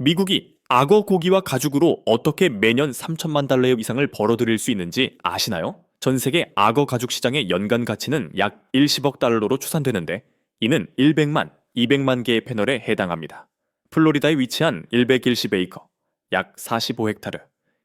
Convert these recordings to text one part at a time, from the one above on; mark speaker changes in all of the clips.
Speaker 1: 미국이 악어 고기와 가죽으로 어떻게 매년 3천만 달러 이상을 벌어들일 수 있는지 아시나요? 전 세계 악어 가죽 시장의 연간 가치는 약 10억 달러로 추산되는데 이는 100만, 200만 개의 패널에 해당합니다. 플로리다에 위치한 110에이커, 약 45헥타르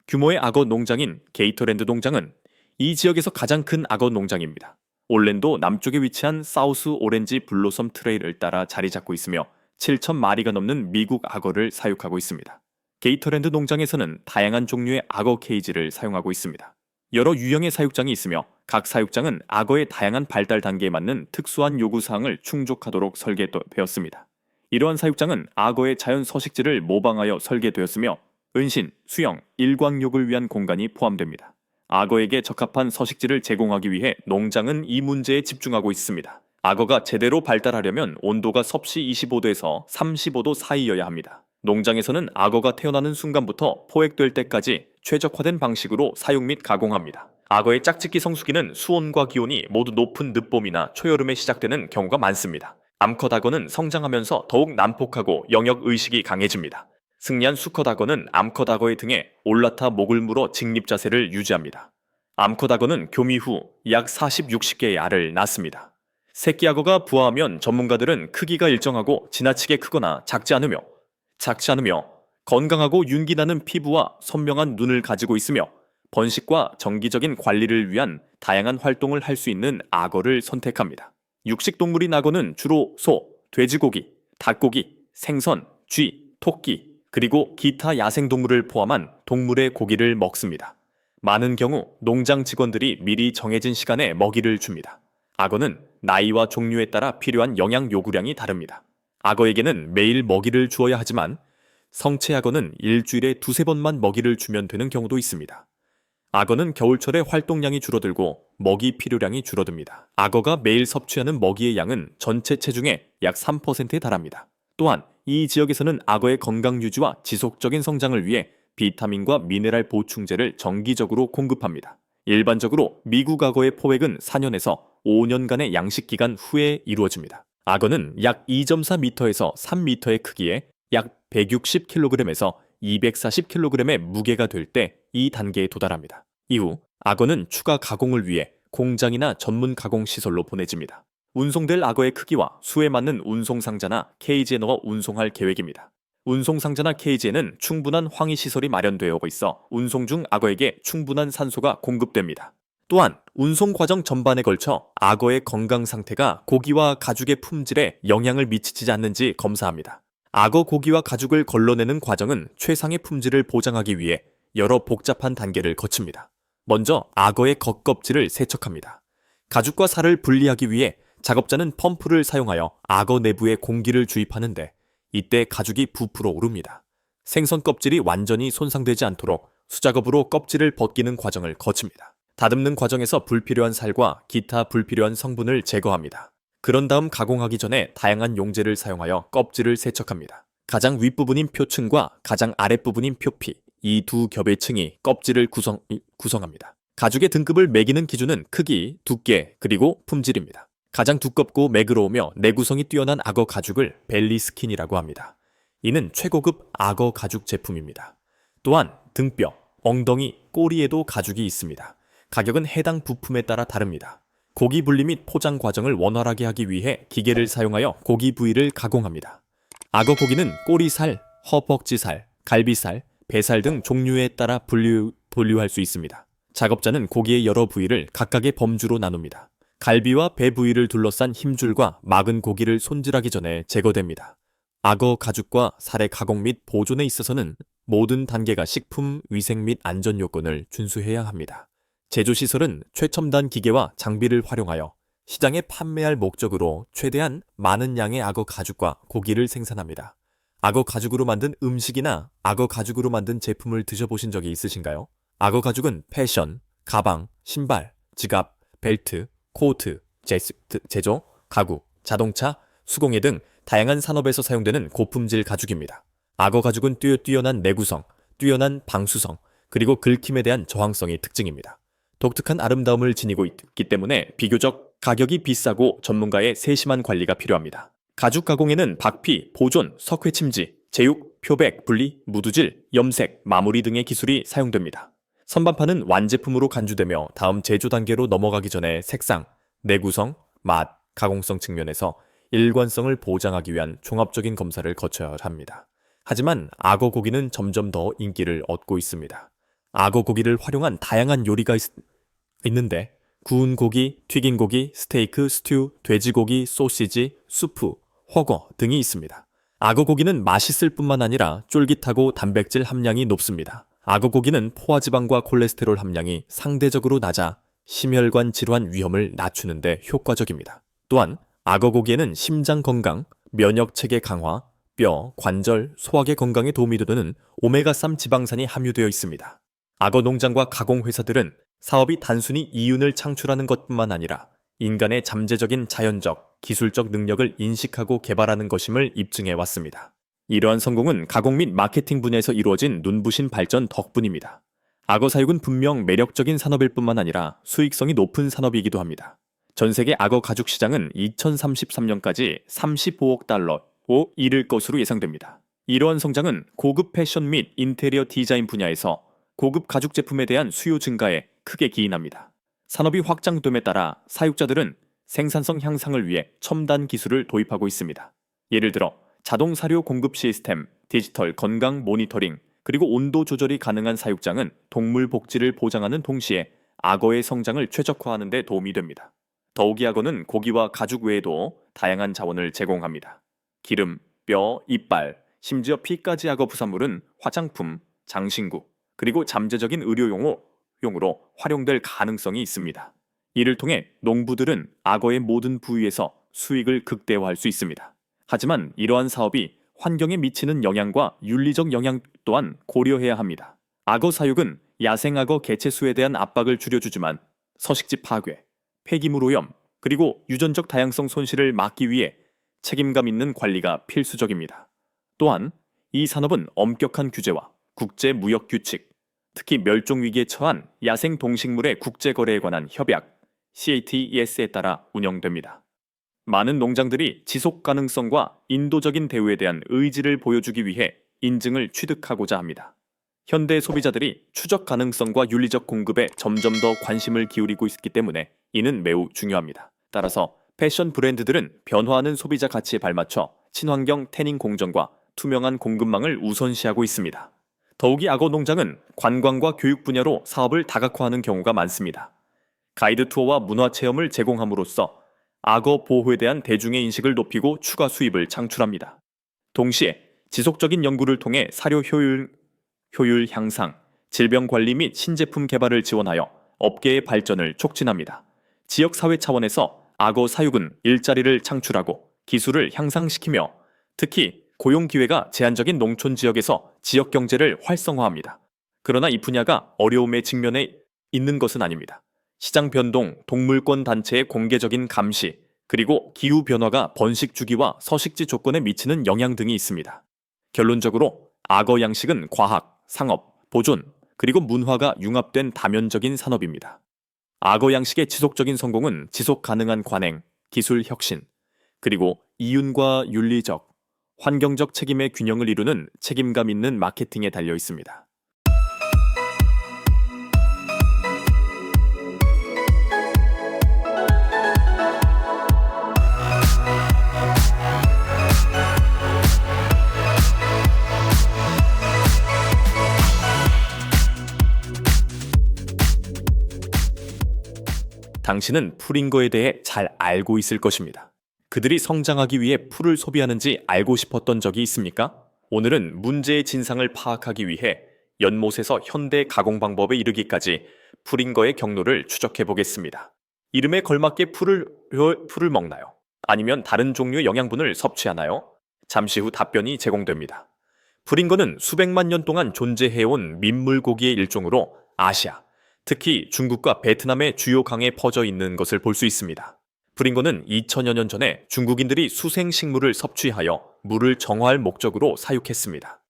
Speaker 1: 규모의 악어 농장인 게이터랜드 농장은 이 지역에서 가장 큰 악어 농장입니다. 올랜도 남쪽에 위치한 사우스 오렌지 블로섬 트레일을 따라 자리 잡고 있으며 7,000마리가 넘는 미국 악어를 사육하고 있습니다. 게이터랜드 농장에서는 다양한 종류의 악어 케이지를 사용하고 있습니다. 여러 유형의 사육장이 있으며 각 사육장은 악어의 다양한 발달 단계에 맞는 특수한 요구사항을 충족하도록 설계되었습니다. 이러한 사육장은 악어의 자연 서식지를 모방하여 설계되었으며 은신, 수영, 일광욕을 위한 공간이 포함됩니다. 악어에게 적합한 서식지를 제공하기 위해 농장은 이 문제에 집중하고 있습니다. 악어가 제대로 발달하려면 온도가 섭씨 25도에서 35도 사이여야 합니다. 농장에서는 악어가 태어나는 순간부터 포획될 때까지 최적화된 방식으로 사육 및 가공합니다. 악어의 짝짓기 성수기는 수온과 기온이 모두 높은 늦봄이나 초여름에 시작되는 경우가 많습니다. 암컷 악어는 성장하면서 더욱 난폭하고 영역의식이 강해집니다. 승리한 수컷 악어는 암컷 악어의 등에 올라타 목을 물어 직립 자세를 유지합니다. 암컷 악어는 교미 후 약 40-60개의 알을 낳습니다. 새끼 악어가 부화하면 전문가들은 크기가 일정하고 지나치게 크거나 작지 않으며 건강하고 윤기 나는 피부와 선명한 눈을 가지고 있으며 번식과 정기적인 관리를 위한 다양한 활동을 할 수 있는 악어를 선택합니다. 육식동물인 악어는 주로 소, 돼지고기, 닭고기, 생선, 쥐, 토끼, 그리고 기타 야생동물을 포함한 동물의 고기를 먹습니다. 많은 경우 농장 직원들이 미리 정해진 시간에 먹이를 줍니다. 악어는 나이와 종류에 따라 필요한 영양 요구량이 다릅니다. 악어에게는 매일 먹이를 주어야 하지만 성체 악어는 일주일에 2-3번만 먹이를 주면 되는 경우도 있습니다. 악어는 겨울철에 활동량이 줄어들고 먹이 필요량이 줄어듭니다. 악어가 매일 섭취하는 먹이의 양은 전체 체중의 약 3%에 달합니다. 또한 이 지역에서는 악어의 건강 유지와 지속적인 성장을 위해 비타민과 미네랄 보충제를 정기적으로 공급합니다. 일반적으로 미국 악어의 포획은 4년에서 5년간의 양식 기간 후에 이루어집니다. 악어는 약 2.4m에서 3m의 크기에 약 160kg에서 240kg의 무게가 될 때 이 단계에 도달합니다. 이후 악어는 추가 가공을 위해 공장이나 전문 가공 시설로 보내집니다. 운송될 악어의 크기와 수에 맞는 운송상자나 케이지에 넣어 운송할 계획입니다. 운송상자나 케이지에는 충분한 황희 시설이 마련되어 있어 운송 중 악어에게 충분한 산소가 공급됩니다. 또한 운송 과정 전반에 걸쳐 악어의 건강 상태가 고기와 가죽의 품질에 영향을 미치지 않는지 검사합니다. 악어 고기와 가죽을 걸러내는 과정은 최상의 품질을 보장하기 위해 여러 복잡한 단계를 거칩니다. 먼저 악어의 겉껍질을 세척합니다. 가죽과 살을 분리하기 위해 작업자는 펌프를 사용하여 악어 내부에 공기를 주입하는데 이때 가죽이 부풀어 오릅니다. 생선 껍질이 완전히 손상되지 않도록 수작업으로 껍질을 벗기는 과정을 거칩니다. 다듬는 과정에서 불필요한 살과 기타 불필요한 성분을 제거합니다. 그런 다음 가공하기 전에 다양한 용제를 사용하여 껍질을 세척합니다. 가장 윗부분인 표층과 가장 아랫부분인 표피, 이 두 겹의 층이 껍질을 구성합니다. 가죽의 등급을 매기는 기준은 크기, 두께, 그리고 품질입니다. 가장 두껍고 매끄러우며 내구성이 뛰어난 악어 가죽을 벨리 스킨이라고 합니다. 이는 최고급 악어 가죽 제품입니다. 또한 등뼈, 엉덩이, 꼬리에도 가죽이 있습니다. 가격은 해당 부품에 따라 다릅니다. 고기 분리 및 포장 과정을 원활하게 하기 위해 기계를 사용하여 고기 부위를 가공합니다. 악어 고기는 꼬리살, 허벅지살, 갈비살, 배살 등 종류에 따라 분류할 수 있습니다. 작업자는 고기의 여러 부위를 각각의 범주로 나눕니다. 갈비와 배 부위를 둘러싼 힘줄과 막은 고기를 손질하기 전에 제거됩니다. 악어 가죽과 살의 가공 및 보존에 있어서는 모든 단계가 식품, 위생 및 안전 요건을 준수해야 합니다. 제조시설은 최첨단 기계와 장비를 활용하여 시장에 판매할 목적으로 최대한 많은 양의 악어 가죽과 고기를 생산합니다. 악어 가죽으로 만든 음식이나 악어 가죽으로 만든 제품을 드셔보신 적이 있으신가요? 악어 가죽은 패션, 가방, 신발, 지갑, 벨트, 코트, 제조, 가구, 자동차, 수공예 등 다양한 산업에서 사용되는 고품질 가죽입니다. 악어 가죽은 뛰어난 내구성, 뛰어난 방수성, 그리고 긁힘에 대한 저항성이 특징입니다. 독특한 아름다움을 지니고 있기 때문에 비교적 가격이 비싸고 전문가의 세심한 관리가 필요합니다. 가죽 가공에는 박피, 보존, 석회침지, 제육, 표백, 분리, 무두질, 염색, 마무리 등의 기술이 사용됩니다. 선반판은 완제품으로 간주되며 다음 제조 단계로 넘어가기 전에 색상, 내구성, 맛, 가공성 측면에서 일관성을 보장하기 위한 종합적인 검사를 거쳐야 합니다. 하지만 악어 고기는 점점 더 인기를 얻고 있습니다. 악어 고기를 활용한 다양한 요리가 있는데 구운 고기, 튀긴 고기, 스테이크, 스튜, 돼지고기, 소시지, 수프, 훠궈 등이 있습니다. 악어 고기는 맛있을 뿐만 아니라 쫄깃하고 단백질 함량이 높습니다. 악어 고기는 포화지방과 콜레스테롤 함량이 상대적으로 낮아 심혈관 질환 위험을 낮추는 데 효과적입니다. 또한 악어 고기에는 심장 건강, 면역 체계 강화, 뼈, 관절, 소화계 건강에 도움이 되는 오메가3 지방산이 함유되어 있습니다. 악어 농장과 가공회사들은 사업이 단순히 이윤을 창출하는 것뿐만 아니라 인간의 잠재적인 자연적, 기술적 능력을 인식하고 개발하는 것임을 입증해 왔습니다. 이러한 성공은 가공 및 마케팅 분야에서 이루어진 눈부신 발전 덕분입니다. 악어 사육은 분명 매력적인 산업일 뿐만 아니라 수익성이 높은 산업이기도 합니다. 전 세계 악어 가죽 시장은 2033년까지 35억 달러에 이를 것으로 예상됩니다. 이러한 성장은 고급 패션 및 인테리어 디자인 분야에서 고급 가죽 제품에 대한 수요 증가에 크게 기인합니다. 산업이 확장됨에 따라 사육자들은 생산성 향상을 위해 첨단 기술을 도입하고 있습니다. 예를 들어 자동 사료 공급 시스템, 디지털 건강 모니터링, 그리고 온도 조절이 가능한 사육장은 동물 복지를 보장하는 동시에 악어의 성장을 최적화하는 데 도움이 됩니다. 더욱이 악어는 고기와 가죽 외에도 다양한 자원을 제공합니다. 기름, 뼈, 이빨, 심지어 피까지 악어 부산물은 화장품, 장신구, 그리고 잠재적인 의료용으로 활용될 가능성이 있습니다. 이를 통해 농부들은 악어의 모든 부위에서 수익을 극대화할 수 있습니다. 하지만 이러한 사업이 환경에 미치는 영향과 윤리적 영향 또한 고려해야 합니다. 악어 사육은 야생악어 개체수에 대한 압박을 줄여주지만 서식지 파괴, 폐기물 오염, 그리고 유전적 다양성 손실을 막기 위해 책임감 있는 관리가 필수적입니다. 또한 이 산업은 엄격한 규제와 국제 무역 규칙, 특히 멸종 위기에 처한 야생 동식물의 국제 거래에 관한 협약 CATES에 따라 운영됩니다. 많은 농장들이 지속 가능성과 인도적인 대우에 대한 의지를 보여주기 위해 인증을 취득하고자 합니다. 현대 소비자들이 추적 가능성과 윤리적 공급에 점점 더 관심을 기울이고 있기 때문에 이는 매우 중요합니다. 따라서 패션 브랜드들은 변화하는 소비자 가치에 발맞춰 친환경 태닝 공정과 투명한 공급망을 우선시하고 있습니다. 더욱이 악어 농장은 관광과 교육 분야로 사업을 다각화하는 경우가 많습니다. 가이드 투어와 문화 체험을 제공함으로써 악어 보호에 대한 대중의 인식을 높이고 추가 수입을 창출합니다. 동시에 지속적인 연구를 통해 사료 효율 향상, 질병 관리 및 신제품 개발을 지원하여 업계의 발전을 촉진합니다. 지역 사회 차원에서 악어 사육은 일자리를 창출하고 기술을 향상시키며 특히 고용 기회가 제한적인 농촌 지역에서 지역 경제를 활성화합니다. 그러나 이 분야가 어려움에 직면해 있는 것은 아닙니다. 시장 변동, 동물권 단체의 공개적인 감시, 그리고 기후 변화가 번식 주기와 서식지 조건에 미치는 영향 등이 있습니다. 결론적으로 악어 양식은 과학, 상업, 보존, 그리고 문화가 융합된 다면적인 산업입니다. 악어 양식의 지속적인 성공은 지속 가능한 관행, 기술 혁신, 그리고 이윤과 윤리적, 환경적 책임의 균형을 이루는 책임감 있는 마케팅에 달려 있습니다. 당신은 풀잉거에 대해 잘 알고 있을 것입니다. 그들이 성장하기 위해 풀을 소비하는지 알고 싶었던 적이 있습니까? 오늘은 문제의 진상을 파악하기 위해 연못에서 현대 가공 방법에 이르기까지 풀잉거의 경로를 추적해 보겠습니다. 이름에 걸맞게 풀을 먹나요? 아니면 다른 종류의 영양분을 섭취하나요? 잠시 후 답변이 제공됩니다. 풀잉거는 수백만 년 동안 존재해온 민물고기의 일종으로 아시아, 특히 중국과 베트남의 주요 강에 퍼져 있는 것을 볼 수 있습니다. 풀잉거는 2000여 년 전에 중국인들이 수생식물을 섭취하여 물을 정화할 목적으로 사육했습니다.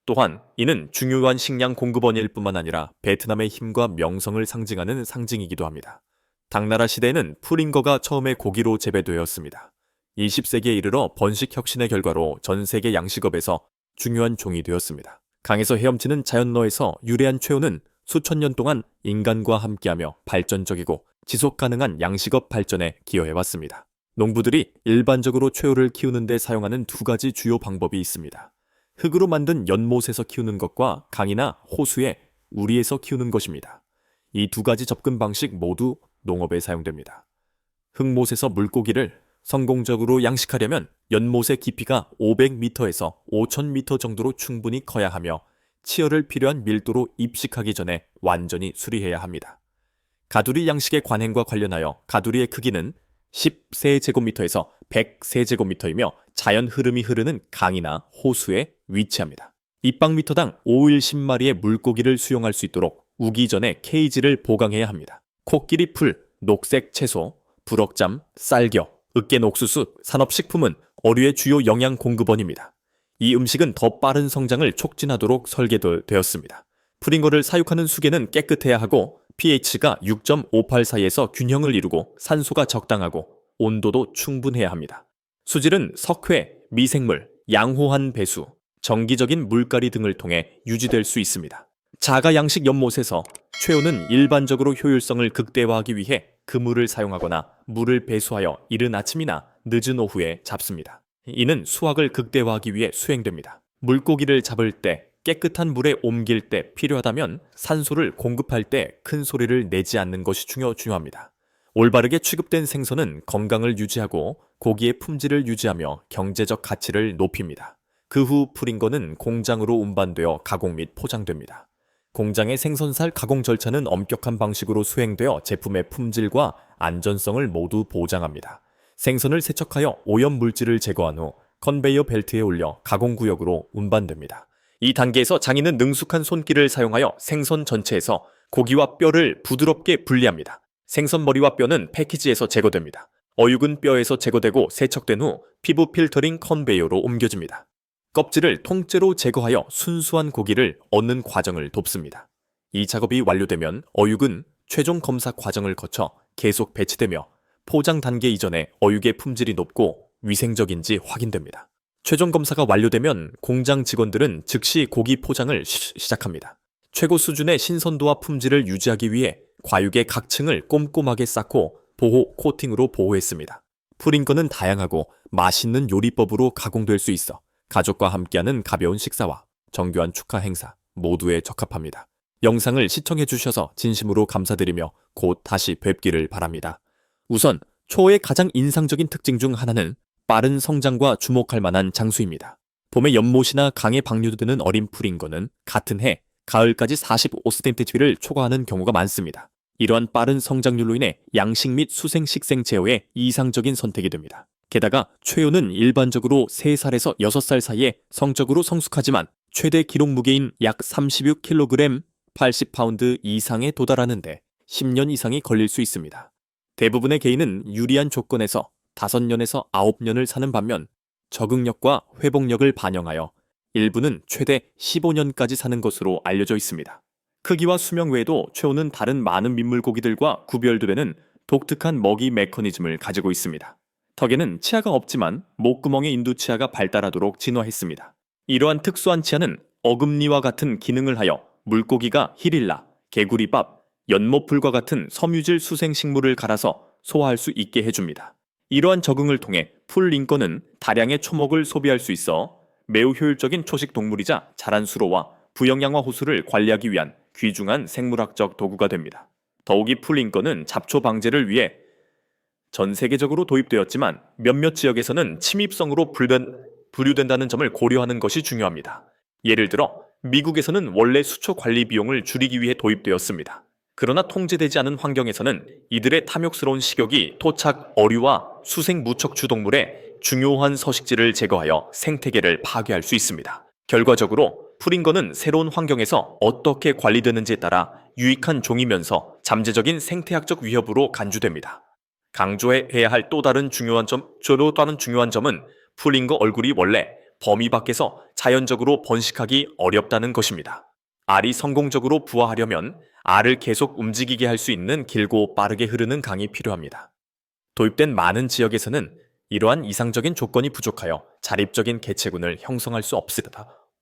Speaker 1: 또한 이는 중요한 식량 공급원일 뿐만 아니라 베트남의 힘과 명성을 상징하는 상징이기도 합니다. 당나라 시대에는 풀잉거가 처음에 고기로 재배되었습니다. 20세기에 이르러 번식 혁신의 결과로 전 세계 양식업에서 중요한 종이 되었습니다. 강에서 헤엄치는 자연너에서 유래한 최호는 수천 년 동안 인간과 함께하며 발전적이고 지속 가능한 양식업 발전에 기여해왔습니다. 농부들이 일반적으로 최호를 키우는 데 사용하는 두 가지 주요 방법이 있습니다. 흙으로 만든 연못에서 키우는 것과 강이나 호수의 우리에서 키우는 것입니다. 이 두 가지 접근 방식 모두 농업에 사용됩니다. 흙못에서 물고기를 성공적으로 양식하려면 연못의 깊이가 500m에서 5000m 정도로 충분히 커야 하며 치열을 필요한 밀도로 입식하기 전에 완전히 수리해야 합니다. 가두리 양식의 관행과 관련하여 가두리의 크기는 10세제곱미터에서 100세제곱미터이며 자연 흐름이 흐르는 강이나 호수에 위치합니다. 입방미터당 5일 10마리의 물고기를 수용할 수 있도록 우기 전에 케이지를 보강해야 합니다. 코끼리 풀, 녹색 채소, 부럭잠, 쌀겨, 으깬 옥수수, 산업식품은 어류의 주요 영양 공급원입니다. 이 음식은 더 빠른 성장을 촉진하도록 설계되었습니다. 프링거를 사육하는 수계는 깨끗해야 하고 pH가 6.58 사이에서 균형을 이루고 산소가 적당하고 온도도 충분해야 합니다. 수질은 석회, 미생물, 양호한 배수, 정기적인 물갈이 등을 통해 유지될 수 있습니다. 자가 양식 연못에서 최호는 일반적으로 효율성을 극대화하기 위해 그물을 사용하거나 물을 배수하여 이른 아침이나 늦은 오후에 잡습니다. 이는 수확을 극대화하기 위해 수행됩니다. 물고기를 잡을 때 깨끗한 물에 옮길 때 필요하다면 산소를 공급할 때 큰 소리를 내지 않는 것이 중요합니다. 올바르게 취급된 생선은 건강을 유지하고 고기의 품질을 유지하며 경제적 가치를 높입니다. 그 후 프링거는 공장으로 운반되어 가공 및 포장됩니다. 공장의 생선살 가공 절차는 엄격한 방식으로 수행되어 제품의 품질과 안전성을 모두 보장합니다. 생선을 세척하여 오염 물질을 제거한 후 컨베이어 벨트에 올려 가공구역으로 운반됩니다. 이 단계에서 장인은 능숙한 손길을 사용하여 생선 전체에서 고기와 뼈를 부드럽게 분리합니다. 생선 머리와 뼈는 패키지에서 제거됩니다. 어육은 뼈에서 제거되고 세척된 후 피부 필터링 컨베이어로 옮겨집니다. 껍질을 통째로 제거하여 순수한 고기를 얻는 과정을 돕습니다. 이 작업이 완료되면 어육은 최종 검사 과정을 거쳐 계속 배치되며 포장 단계 이전에 어육의 품질이 높고 위생적인지 확인됩니다. 최종 검사가 완료되면 공장 직원들은 즉시 고기 포장을 시작합니다. 최고 수준의 신선도와 품질을 유지하기 위해 과육의 각 층을 꼼꼼하게 쌓고 보호 코팅으로 보호했습니다. 프링거는 다양하고 맛있는 요리법으로 가공될 수 있어 가족과 함께하는 가벼운 식사와 정교한 축하 행사 모두에 적합합니다. 영상을 시청해주셔서 진심으로 감사드리며 곧 다시 뵙기를 바랍니다. 우선 초호의 가장 인상적인 특징 중 하나는 빠른 성장과 주목할 만한 장수입니다. 봄에 연못이나 강에 방류되는 어린 프링거는 같은 해 가을까지 45cm를 초과하는 경우가 많습니다. 이러한 빠른 성장률로 인해 양식 및 수생 식생 제어에 이상적인 선택이 됩니다. 게다가 최호는 일반적으로 3살에서 6살 사이에 성적으로 성숙하지만 최대 기록 무게인 약 36kg, 80파운드 이상에 도달하는데 10년 이상이 걸릴 수 있습니다. 대부분의 개인은 유리한 조건에서 5년에서 9년을 사는 반면 적응력과 회복력을 반영하여 일부는 최대 15년까지 사는 것으로 알려져 있습니다. 크기와 수명 외에도 최호는 다른 많은 민물고기들과 구별되는 독특한 먹이 메커니즘을 가지고 있습니다. 턱에는 치아가 없지만 목구멍에 인두치아가 발달하도록 진화했습니다. 이러한 특수한 치아는 어금니와 같은 기능을 하여 물고기가 히릴라, 개구리밥, 연못풀과 같은 섬유질 수생식물을 갈아서 소화할 수 있게 해줍니다. 이러한 적응을 통해 풀링건은 다량의 초목을 소비할 수 있어 매우 효율적인 초식 동물이자 자란 수로와 부영양화 호수를 관리하기 위한 귀중한 생물학적 도구가 됩니다. 더욱이 풀링건은 잡초 방제를 위해 전 세계적으로 도입되었지만 몇몇 지역에서는 침입성으로 분류된다는 점을 고려하는 것이 중요합니다. 예를 들어 미국에서는 원래 수초 관리 비용을 줄이기 위해 도입되었습니다. 그러나 통제되지 않은 환경에서는 이들의 탐욕스러운 식욕이 토착 어류와 수생 무척추 동물의 중요한 서식지를 제거하여 생태계를 파괴할 수 있습니다. 결과적으로 프링거는 새로운 환경에서 어떻게 관리되는지에 따라 유익한 종이면서 잠재적인 생태학적 위협으로 간주됩니다. 강조해야 할 또 다른 중요한 점은 프링거 얼굴이 원래 범위 밖에서 자연적으로 번식하기 어렵다는 것입니다. 알이 성공적으로 부화하려면 알을 계속 움직이게 할 수 있는 길고 빠르게 흐르는 강이 필요합니다. 도입된 많은 지역에서는 이러한 이상적인 조건이 부족하여 자립적인 개체군을 형성할 수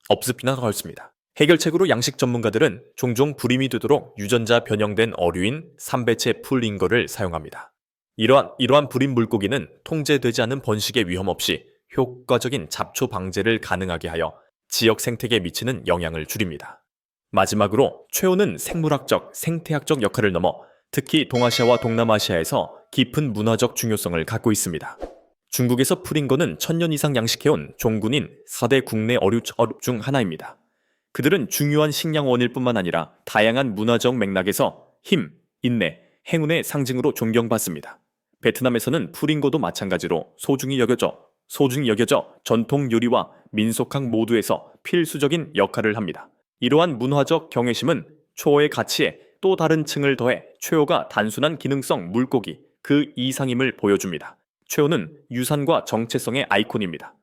Speaker 1: 없습니다. 헐습니다. 해결책으로 양식 전문가들은 종종 불임이 되도록 유전자 변형된 어류인 삼배체 풀링거를 사용합니다. 이러한 불임 물고기는 통제되지 않은 번식의 위험 없이 효과적인 잡초 방제를 가능하게 하여 지역 생태계에 미치는 영향을 줄입니다. 마지막으로 최호는 생물학적, 생태학적 역할을 넘어 특히 동아시아와 동남아시아에서 깊은 문화적 중요성을 갖고 있습니다. 중국에서 풀잉거는 1000년 이상 양식해온 종군인 4대 국내 어류 중 하나입니다. 그들은 중요한 식량원일 뿐만 아니라 다양한 문화적 맥락에서 힘, 인내, 행운의 상징으로 존경받습니다. 베트남에서는 풀잉거도 마찬가지로 소중히 여겨져 전통 요리와 민속학 모두에서 필수적인 역할을 합니다. 이러한 문화적 경외심은 초어의 가치에 또 다른 층을 더해 최호가 단순한 기능성 물고기 그 이상임을 보여줍니다. 최호는 유산과 정체성의 아이콘입니다.